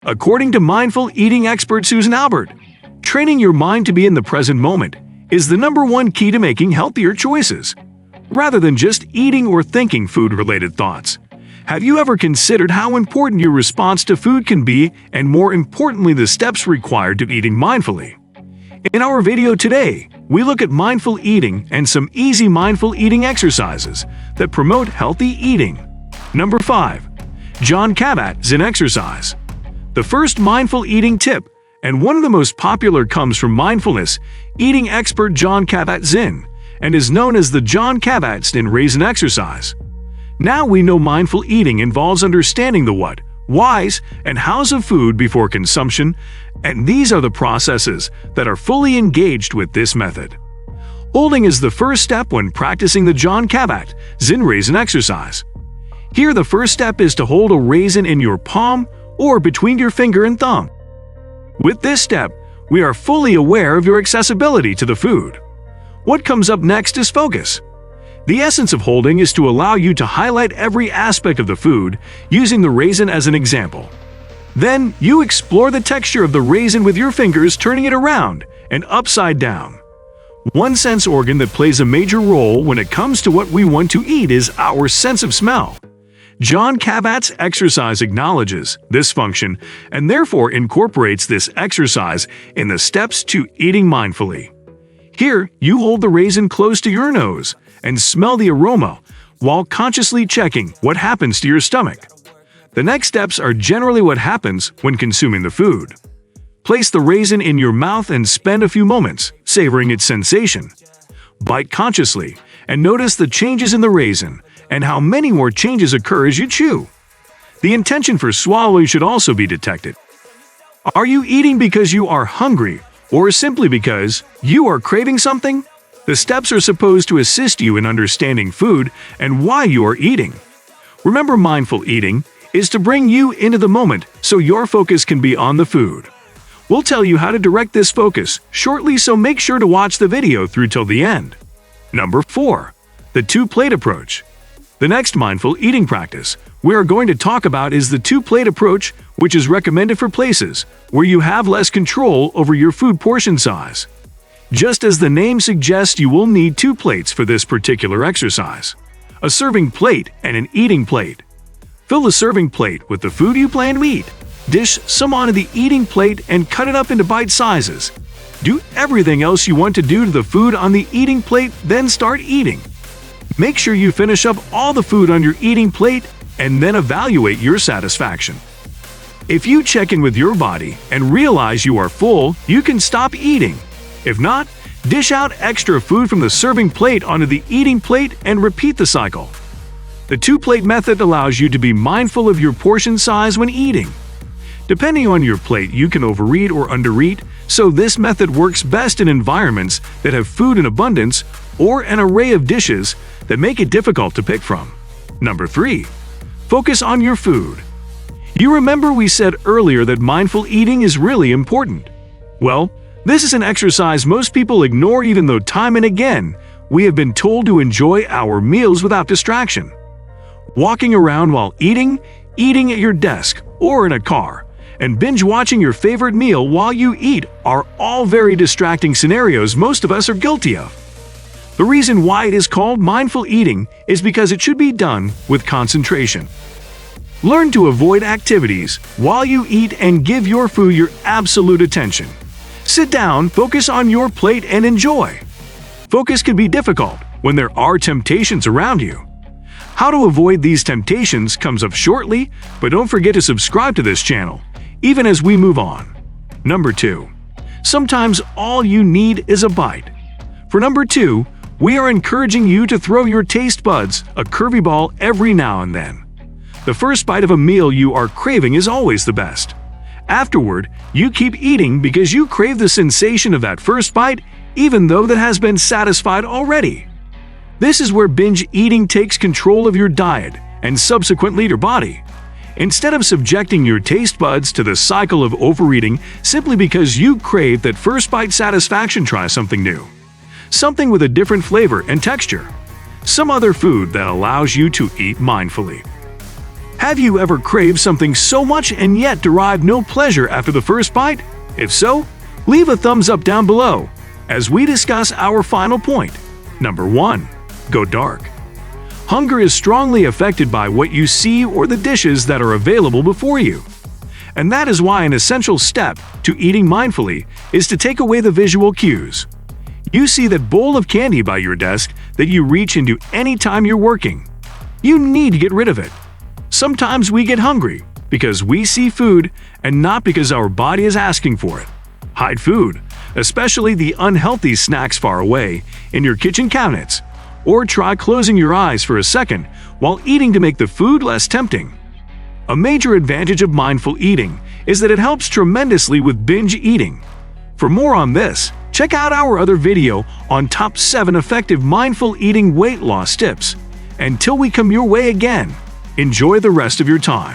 According to mindful eating expert Susan Albert, training your mind to be in the present moment is the #1 key to making healthier choices, rather than just eating or thinking food-related thoughts. Have you ever considered how important your response to food can be, and more importantly, the steps required to eating mindfully? In our video today, we look at mindful eating and some easy mindful eating exercises that promote healthy eating. Number 5. Jon Kabat ZINN exercise. The first mindful eating tip, and one of the most popular, comes from mindfulness eating expert Jon Kabat ZINN, and is known as the Jon Kabat ZINN raisin exercise. Now we know mindful eating involves understanding the what, whys, and hows of food before consumption, and these are the processes that are fully engaged with this method. Holding is the first step when practicing the Jon Kabat ZINN raisin exercise. Here the first step is to hold a raisin in your palm or between your finger and thumb. With this step, we are fully aware of your accessibility to the food. What comes up next is focus. The essence of holding is to allow you to highlight every aspect of the food, using the raisin as an example. Then, you explore the texture of the raisin with your fingers, turning it around and upside down. One sense organ that plays a major role when it comes to what we want to eat is our sense of smell. Jon Kabat's exercise acknowledges this function and therefore incorporates this exercise in the steps to eating mindfully. Here, you hold the raisin close to your nose and smell the aroma while consciously checking what happens to your stomach. The next steps are generally what happens when consuming the food. Place the raisin in your mouth and spend a few moments savoring its sensation. Bite consciously and notice the changes in the raisin and how many more changes occur as you chew. The intention for swallowing should also be detected. Are you eating because you are hungry, or simply because you are craving something? The steps are supposed to assist you in understanding food and why you are eating. Remember, mindful eating is to bring you into the moment so your focus can be on the food. We'll tell you how to direct this focus shortly, so make sure to watch the video through till the end. Number 4. The 2-plate approach. The next mindful eating practice we are going to talk about is the 2-plate approach, which is recommended for places where you have less control over your food portion size. Just as the name suggests, you will need 2 plates for this particular exercise: a serving plate and an eating plate. Fill the serving plate with the food you plan to eat. Dish some onto the eating plate and cut it up into bite sizes. Do everything else you want to do to the food on the eating plate, then start eating. Make sure you finish up all the food on your eating plate and then evaluate your satisfaction. If you check in with your body and realize you are full, you can stop eating. If not, dish out extra food from the serving plate onto the eating plate and repeat the cycle. The 2-plate method allows you to be mindful of your portion size when eating. Depending on your plate, you can overeat or undereat, so this method works best in environments that have food in abundance or an array of dishes that make it difficult to pick from. Number 3. Focus on your food. You remember we said earlier that mindful eating is really important. Well, this is an exercise most people ignore, even though time and again we have been told to enjoy our meals without distraction. Walking around while eating, eating at your desk or in a car, and binge-watching your favorite meal while you eat are all very distracting scenarios most of us are guilty of. The reason why it is called mindful eating is because it should be done with concentration. Learn to avoid activities while you eat and give your food your absolute attention. Sit down, focus on your plate, and enjoy. Focus can be difficult when there are temptations around you. How to avoid these temptations comes up shortly, but don't forget to subscribe to this channel, even as we move on. Number 2. Sometimes all you need is a bite. For number 2, we are encouraging you to throw your taste buds a curvy ball every now and then. The first bite of a meal you are craving is always the best. Afterward, you keep eating because you crave the sensation of that first bite, even though that has been satisfied already. This is where binge eating takes control of your diet and subsequently your body. Instead of subjecting your taste buds to the cycle of overeating simply because you crave that first bite satisfaction, try something new. Something with a different flavor and texture. Some other food that allows you to eat mindfully. Have you ever craved something so much and yet derived no pleasure after the first bite? If so, leave a thumbs up down below as we discuss our final point. Number 1. Go dark. Hunger is strongly affected by what you see or the dishes that are available before you. And that is why an essential step to eating mindfully is to take away the visual cues. You see that bowl of candy by your desk that you reach into anytime you're working. You need to get rid of it. Sometimes we get hungry because we see food and not because our body is asking for it. Hide food, especially the unhealthy snacks, far away in your kitchen cabinets, or try closing your eyes for a second while eating to make the food less tempting. A major advantage of mindful eating is that it helps tremendously with binge eating. For more on this, check out our other video on top 7 effective mindful eating weight loss tips. Until we come your way again, enjoy the rest of your time.